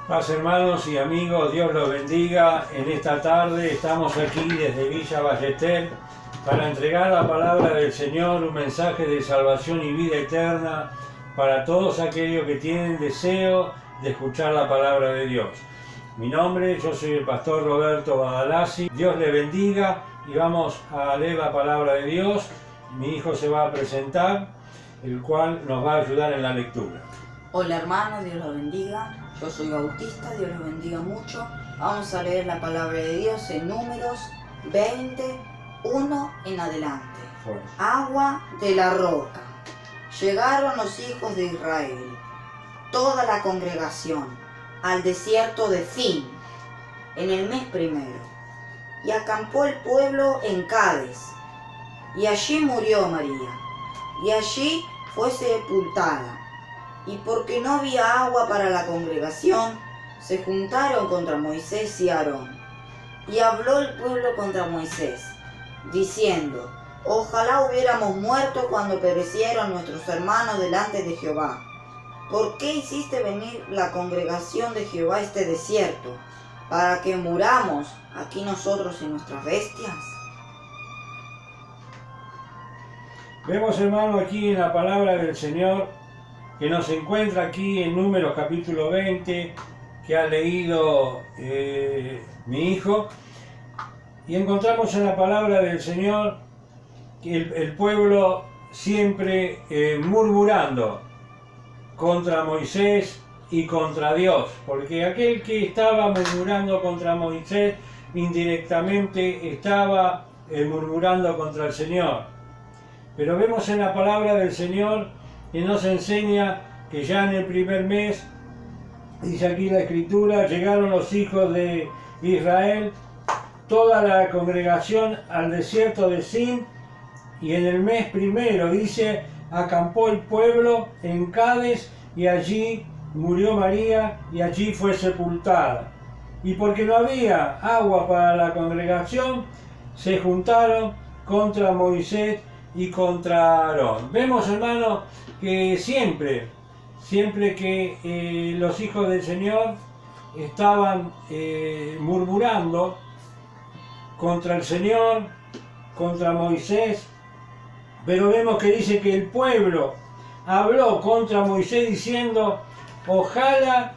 Paz, hermanos y amigos, Dios los bendiga. En esta tarde estamos aquí desde Villa Ballester para entregar la palabra del Señor, un mensaje de salvación y vida eterna para todos aquellos que tienen deseo de escuchar la palabra de Dios. Mi nombre, yo soy el pastor Roberto Badalasi. Dios le bendiga y vamos a leer la palabra de Dios. Mi hijo se va a presentar, el cual nos va a ayudar en la lectura. Hola hermanos, Dios los bendiga. Yo soy Bautista, Dios los bendiga mucho. Vamos a leer la palabra de Dios en Números 21 en adelante. Bueno. Agua de la roca. Llegaron los hijos de Israel, toda la congregación, al desierto de Zin, en el mes primero. Y acampó el pueblo en Cades, y allí murió María, y allí fue sepultada. Y porque no había agua para la congregación, se juntaron contra Moisés y Aarón. Y habló el pueblo contra Moisés, diciendo: ojalá hubiéramos muerto cuando perecieron nuestros hermanos delante de Jehová. ¿Por qué hiciste venir la congregación de Jehová a este desierto, para que muramos aquí nosotros y nuestras bestias? Vemos, hermano, aquí en la palabra del Señor, que nos encuentra aquí en Números capítulo 20, que ha leído mi hijo, y encontramos en la palabra del Señor que el pueblo siempre murmurando contra Moisés y contra Dios, porque aquel que estaba murmurando contra Moisés indirectamente estaba murmurando contra el Señor. Pero vemos en la palabra del Señor que nos enseña que ya en el primer mes, dice aquí la Escritura, llegaron los hijos de Israel, toda la congregación al desierto de Zin, y en el mes primero, dice, acampó el pueblo en Cades, y allí murió María, y allí fue sepultada. Y porque no había agua para la congregación, se juntaron contra Moisés y contra Aarón. Vemos, hermano, que siempre que los hijos del Señor estaban murmurando contra el Señor, contra Moisés, pero vemos que dice que el pueblo habló contra Moisés diciendo: ojalá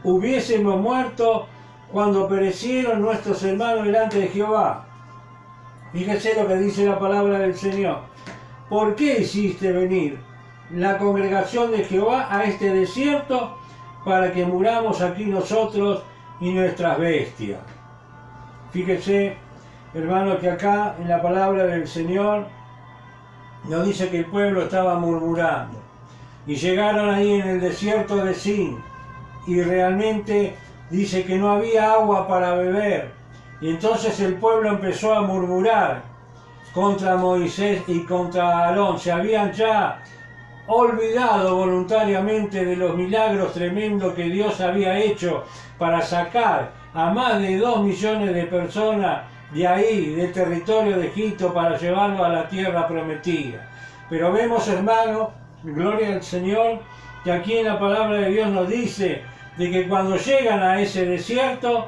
hubiésemos muerto cuando perecieron nuestros hermanos delante de Jehová. Fíjese lo que dice la palabra del Señor. ¿Por qué hiciste venir la congregación de Jehová a este desierto para que muramos aquí nosotros y nuestras bestias? Fíjese, hermano, que acá en la palabra del Señor nos dice que el pueblo estaba murmurando. Y llegaron ahí en el desierto de Zin, y realmente dice que no había agua para beber. Y entonces el pueblo empezó a murmurar contra Moisés y contra Aarón. Se habían ya olvidado voluntariamente de los milagros tremendos que Dios había hecho para sacar a más de 2 millones de personas de ahí, del territorio de Egipto, para llevarlo a la tierra prometida. Pero vemos, hermano, gloria al Señor, que aquí en la palabra de Dios nos dice de que cuando llegan a ese desierto,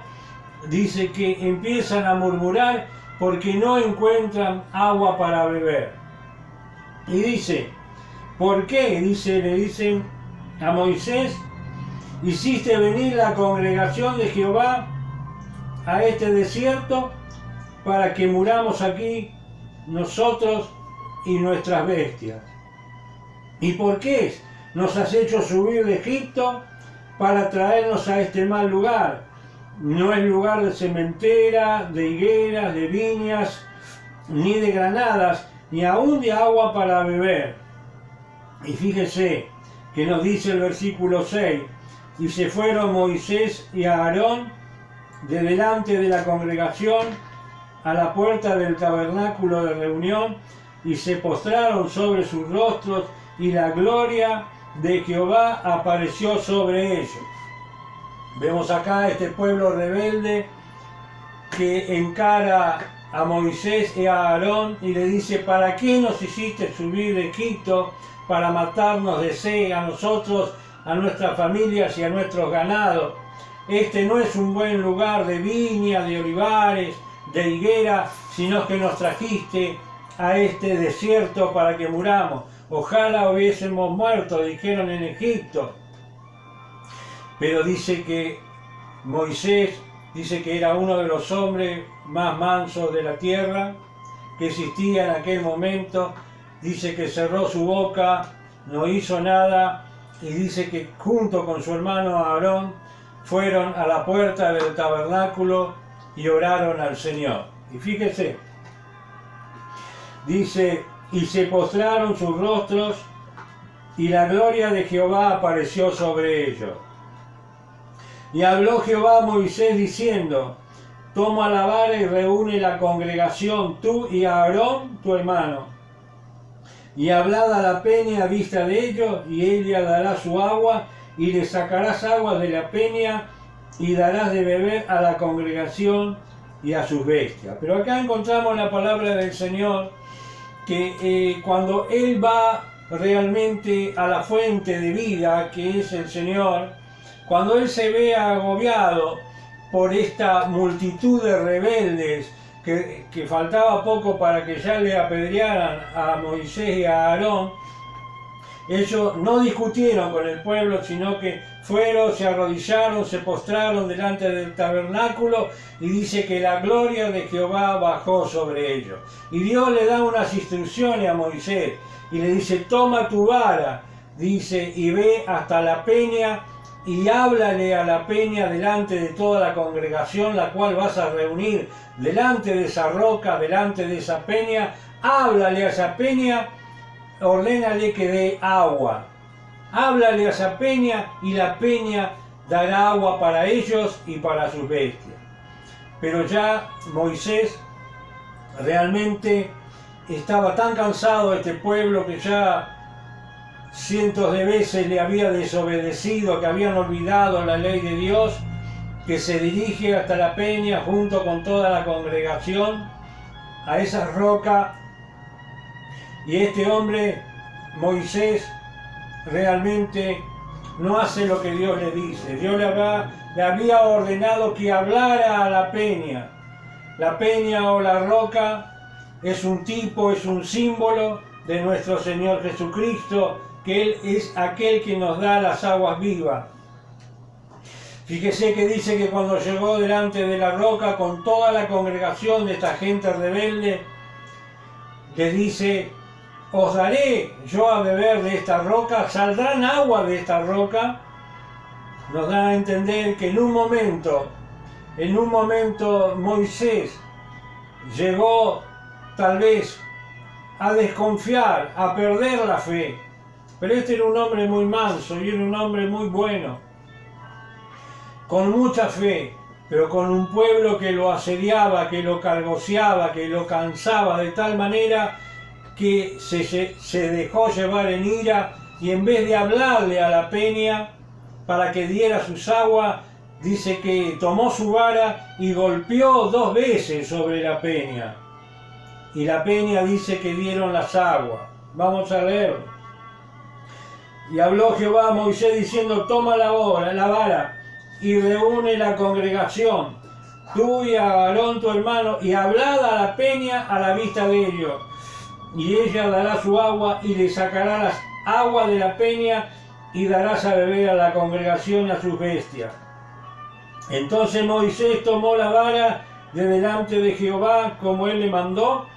dice que empiezan a murmurar porque no encuentran agua para beber. Y dice: ¿por qué? Le dicen a Moisés: hiciste venir la congregación de Jehová a este desierto para que muramos aquí nosotros y nuestras bestias. ¿Y por qué nos has hecho subir de Egipto para traernos a este mal lugar? No es lugar de sementera, de higueras, de viñas, ni de granadas, ni aún de agua para beber. Y fíjese que nos dice el versículo 6, y se fueron Moisés y Aarón de delante de la congregación a la puerta del tabernáculo de reunión, y se postraron sobre sus rostros, y la gloria de Jehová apareció sobre ellos. Vemos acá este pueblo rebelde que encara a Moisés y a Aarón y le dice: ¿para qué nos hiciste subir de Egipto para matarnos de sed a nosotros, a nuestras familias y a nuestros ganados? este no es un buen lugar de viña, de olivares, de higuera, sino que nos trajiste a este desierto para que muramos. Ojalá hubiésemos muerto, dijeron en Egipto. Pero dice que Moisés, dice que era uno de los hombres más mansos de la tierra que existía en aquel momento. Dice que cerró su boca, no hizo nada, y dice que junto con su hermano Aarón fueron a la puerta del tabernáculo y oraron al Señor. Y fíjese, dice, y se postraron sus rostros, y la gloria de Jehová apareció sobre ellos. Y habló Jehová a Moisés diciendo, toma la vara y reúne la congregación, tú y Aarón tu hermano, y hablad a la peña a vista de ellos, y ella dará su agua, y le sacarás agua de la peña, y darás de beber a la congregación y a sus bestias. Pero acá encontramos la palabra del Señor, que cuando Él va realmente a la fuente de vida, que es el Señor, cuando Él se ve agobiado por esta multitud de rebeldes, que faltaba poco para que ya le apedrearan a Moisés y a Aarón, ellos no discutieron con el pueblo, sino que fueron, se arrodillaron, se postraron delante del tabernáculo, y dice que la gloria de Jehová bajó sobre ellos. Y Dios le da unas instrucciones a Moisés, y le dice, toma tu vara, dice, y ve hasta la peña, y háblale a la peña delante de toda la congregación, la cual vas a reunir delante de esa roca, delante de esa peña. Háblale a esa peña, ordénale que dé agua. Háblale a esa peña, y la peña dará agua para ellos y para sus bestias. Pero ya Moisés realmente estaba tan cansado de este pueblo, que ya cientos de veces le había desobedecido, que habían olvidado la ley de Dios, que se dirige hasta la peña junto con toda la congregación a esa roca. Y este hombre, Moisés, realmente no hace lo que Dios le dice. Dios le había ordenado que hablara a la peña. La peña o la roca es un tipo, es un símbolo de nuestro Señor Jesucristo, que Él es aquel que nos da las aguas vivas. Fíjese que dice que cuando llegó delante de la roca con toda la congregación de esta gente rebelde, le dice, os daré yo a beber de esta roca, saldrán agua de esta roca. Nos da a entender que en un momento Moisés llegó tal vez a desconfiar, a perder la fe. Pero este era un hombre muy manso y era un hombre muy bueno, con mucha fe, pero con un pueblo que lo asediaba, que lo cargoseaba, que lo cansaba de tal manera que se dejó llevar en ira, y en vez de hablarle a la peña para que diera sus aguas, dice que tomó su vara y golpeó 2 veces sobre la peña. Y la peña dice que dieron las aguas. Vamos a leerlo. Y habló Jehová a Moisés diciendo, toma la vara y reúne la congregación, tú y a Aarón tu hermano, y hablad a la peña a la vista de ellos. Y ella dará su agua, y le sacará las aguas de la peña, y darás a beber a la congregación y a sus bestias. Entonces Moisés tomó la vara de delante de Jehová, como él le mandó,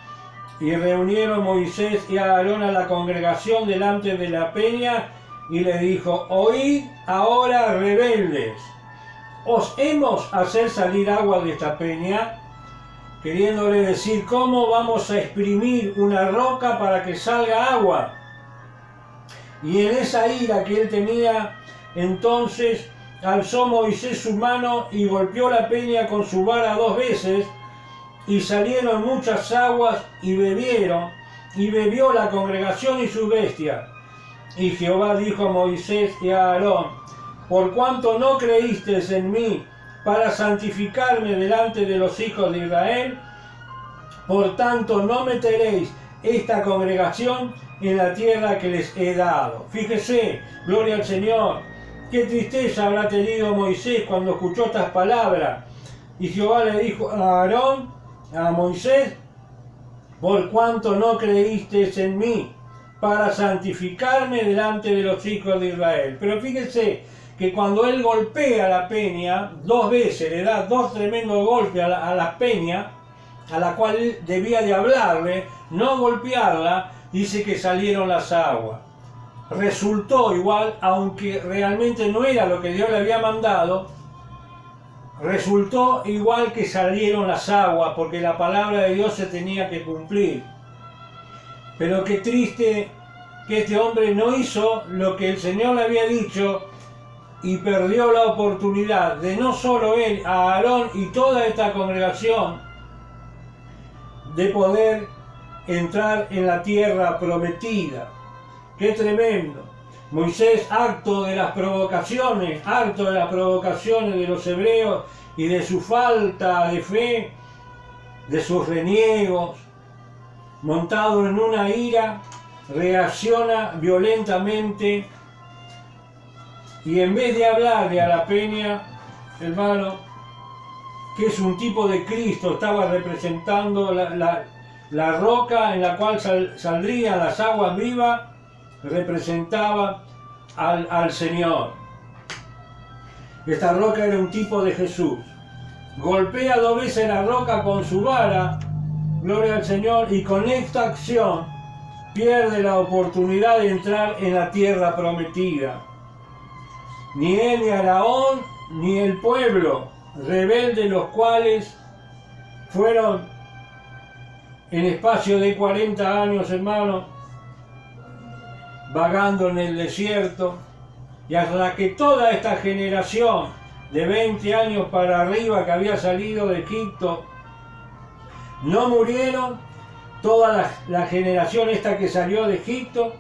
y reunieron Moisés y a Aarón a la congregación delante de la peña, y le dijo, oíd ahora, rebeldes, ¿os hemos hacer salir agua de esta peña? Queriéndole decir, ¿cómo vamos a exprimir una roca para que salga agua? Y en esa ira que él tenía, entonces alzó Moisés su mano y golpeó la peña con su vara 2 veces, y salieron muchas aguas, y bebieron, y bebió la congregación y sus bestias. Y Jehová dijo a Moisés y a Aarón, por cuanto no creísteis en mí para santificarme delante de los hijos de Israel, por tanto no meteréis esta congregación en la tierra que les he dado. Fíjese, gloria al Señor, qué tristeza habrá tenido Moisés cuando escuchó estas palabras. Y Jehová le dijo a Aarón, a Moisés, por cuanto no creíste en mí, para santificarme delante de los hijos de Israel. Pero fíjense que cuando él golpea la peña, 2 veces, le da 2 tremendos golpes a la peña, a la cual él debía de hablarle, no golpearla, dice que salieron las aguas. Resultó igual, aunque realmente no era lo que Dios le había mandado, resultó igual que salieron las aguas, porque la palabra de Dios se tenía que cumplir. Pero qué triste que este hombre no hizo lo que el Señor le había dicho y perdió la oportunidad de no solo él, a Aarón y toda esta congregación, de poder entrar en la tierra prometida. ¡Qué tremendo! Moisés, harto de las provocaciones de los hebreos y de su falta de fe, de sus reniegos, montado en una ira, reacciona violentamente y en vez de hablarle a la peña, hermano, que es un tipo de Cristo, estaba representando la roca en la cual saldrían las aguas vivas, representaba al Señor. Esta roca era un tipo de Jesús. Golpea 2 veces la roca con su vara, gloria al Señor, y con esta acción pierde la oportunidad de entrar en la tierra prometida. Ni él, ni Aarón, ni el pueblo rebelde, los cuales fueron en espacio de 40 años, hermano, vagando en el desierto, y hasta que toda esta generación de 20 años para arriba que había salido de Egipto no murieron, toda la generación esta que salió de Egipto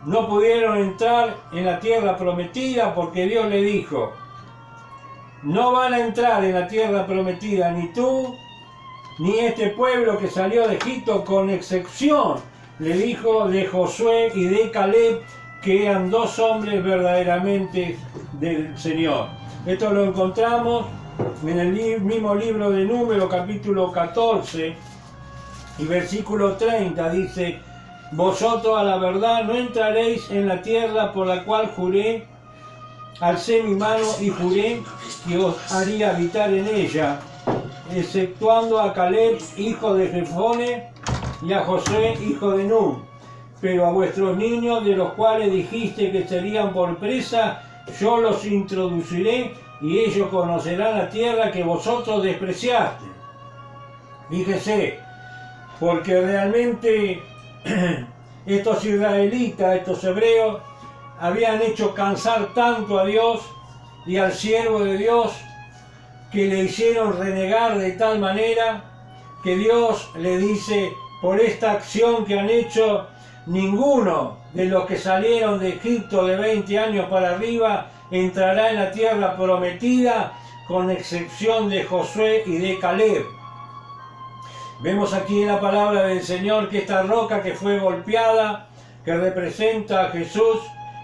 no pudieron entrar en la tierra prometida, porque Dios le dijo: no van a entrar en la tierra prometida ni tú ni este pueblo que salió de Egipto, con excepción, le dijo, de Josué y de Caleb, que eran 2 hombres verdaderamente del Señor. Esto lo encontramos en el mismo libro de Números, capítulo 14 y versículo 30, dice: vosotros a la verdad no entraréis en la tierra por la cual juré, alcé mi mano y juré que os haría habitar en ella, exceptuando a Caleb, hijo de Jefone, y a Josué, hijo de Nun. Pero a vuestros niños, de los cuales dijiste que serían por presa, yo los introduciré, y ellos conocerán la tierra que vosotros despreciaste. Fíjese, porque realmente estos israelitas, estos hebreos, habían hecho cansar tanto a Dios y al siervo de Dios, que le hicieron renegar de tal manera que Dios le dice: por esta acción que han hecho, ninguno de los que salieron de Egipto de 20 años para arriba entrará en la tierra prometida, con excepción de Josué y de Caleb. Vemos aquí en la palabra del Señor que esta roca que fue golpeada, que representa a Jesús,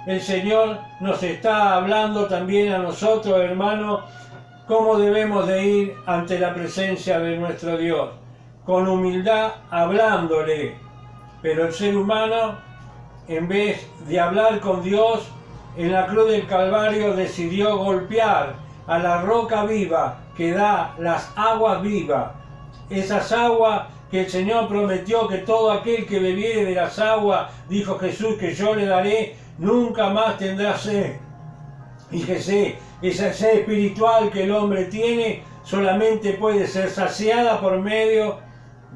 el Señor nos está hablando también a nosotros, hermanos, cómo debemos de ir ante la presencia de nuestro Dios, con humildad hablándole. Pero el ser humano, en vez de hablar con Dios, en la cruz del Calvario decidió golpear a la roca viva que da las aguas vivas. Esas aguas que el Señor prometió que todo aquel que bebiere de las aguas, dijo Jesús, que yo le daré, nunca más tendrá sed. Fíjese, esa sed espiritual que el hombre tiene solamente puede ser saciada por medio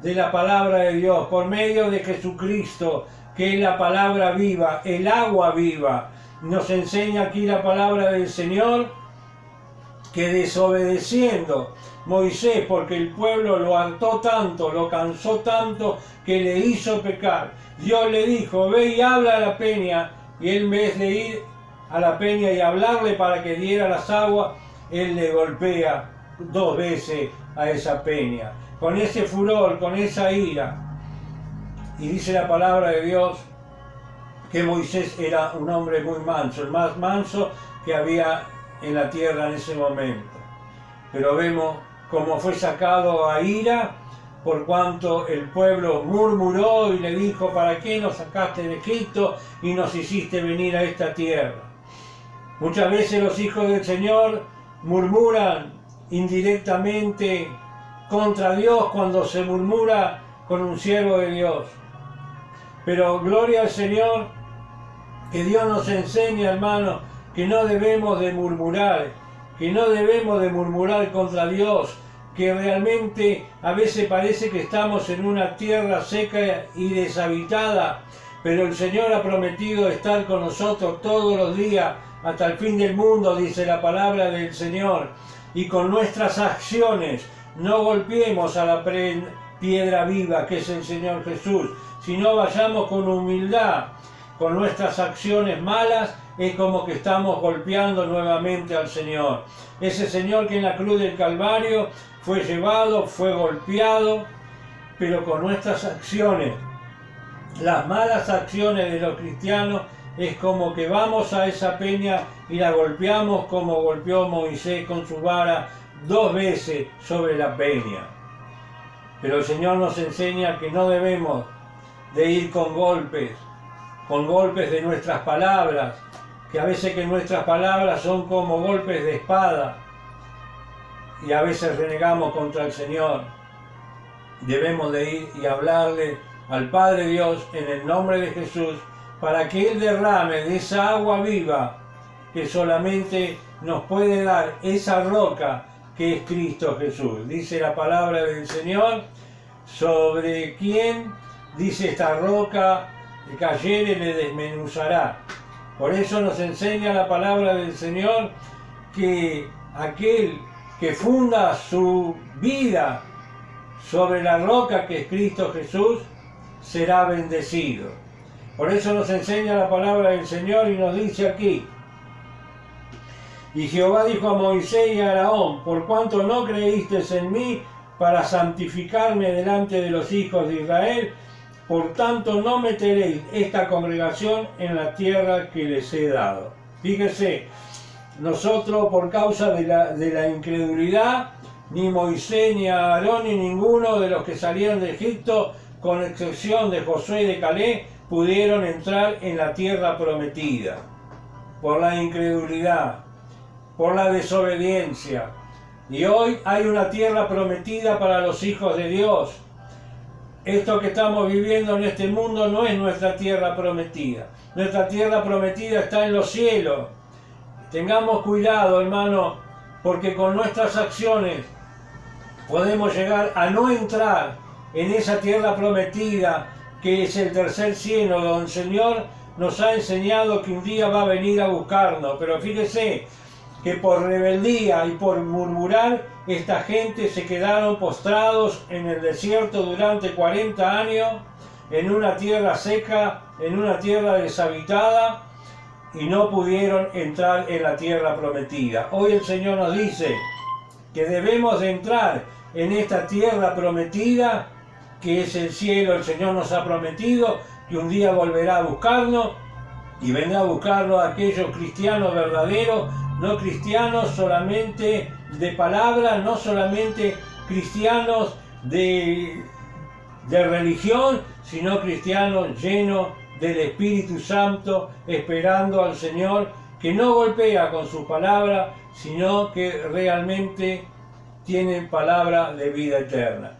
de la palabra de Dios, por medio de Jesucristo, que es la palabra viva, el agua viva. Nos enseña aquí la palabra del Señor que desobedeciendo Moisés, porque el pueblo lo hartó tanto, lo cansó tanto, que le hizo pecar, Dios le dijo: ve y habla a la peña, y él, en vez de ir a la peña y hablarle para que diera las aguas, él le golpea 2 veces a esa peña, con ese furor, con esa ira. Y dice la palabra de Dios que Moisés era un hombre muy manso, el más manso que había en la tierra en ese momento. Pero vemos cómo fue sacado a ira, por cuanto el pueblo murmuró y le dijo: ¿para qué nos sacaste de Egipto y nos hiciste venir a esta tierra? Muchas veces los hijos del Señor murmuran indirectamente contra Dios cuando se murmura con un siervo de Dios. Pero gloria al Señor, que Dios nos enseña, hermanos, que no debemos de murmurar, que no debemos de murmurar contra Dios, que realmente a veces parece que estamos en una tierra seca y deshabitada, pero el Señor ha prometido estar con nosotros todos los días hasta el fin del mundo, dice la palabra del Señor, y con nuestras acciones no golpeemos a la piedra viva que es el Señor Jesús, sino vayamos con humildad. Con nuestras acciones malas es como que estamos golpeando nuevamente al Señor. Ese Señor que en la cruz del Calvario fue llevado, fue golpeado, pero con nuestras acciones, las malas acciones de los cristianos, es como que vamos a esa peña y la golpeamos como golpeó Moisés con su vara 2 veces sobre la peña. Pero el Señor nos enseña que no debemos de ir con golpes de nuestras palabras, que a veces que nuestras palabras son como golpes de espada y a veces renegamos contra el Señor. Debemos de ir y hablarle al Padre Dios en el nombre de Jesús para que Él derrame de esa agua viva que solamente nos puede dar esa roca que es Cristo Jesús. Dice la palabra del Señor, sobre quien dice esta roca que cayere le desmenuzará. Por eso nos enseña la palabra del Señor que aquel que funda su vida sobre la roca que es Cristo Jesús será bendecido. Por eso nos enseña la palabra del Señor y nos dice aquí: y Jehová dijo a Moisés y a Aarón: por cuanto no creísteis en mí para santificarme delante de los hijos de Israel, por tanto no meteréis esta congregación en la tierra que les he dado. Fíjese, nosotros por causa de la incredulidad, ni Moisés, ni Aarón, ni ninguno de los que salieron de Egipto, con excepción de Josué y de Caleb, pudieron entrar en la tierra prometida. Por la incredulidad, por la desobediencia. Y hoy hay una tierra prometida para los hijos de Dios. Esto que estamos viviendo en este mundo no es nuestra tierra prometida. Nuestra tierra prometida está en los cielos. Tengamos cuidado, hermano, porque con nuestras acciones podemos llegar a no entrar en esa tierra prometida que es el tercer cielo, donde el Señor nos ha enseñado que un día va a venir a buscarnos. Pero fíjese que por rebeldía y por murmurar, esta gente se quedaron postrados en el desierto durante 40 años, en una tierra seca, en una tierra deshabitada, y no pudieron entrar en la tierra prometida. Hoy el Señor nos dice que debemos de entrar en esta tierra prometida, que es el cielo. El Señor nos ha prometido que un día volverá a buscarnos, y vendrá a buscarnos a aquellos cristianos verdaderos, no cristianos solamente de palabra, no solamente cristianos de religión, sino cristianos llenos del Espíritu Santo, esperando al Señor, que no golpea con su palabra, sino que realmente tienen palabra de vida eterna.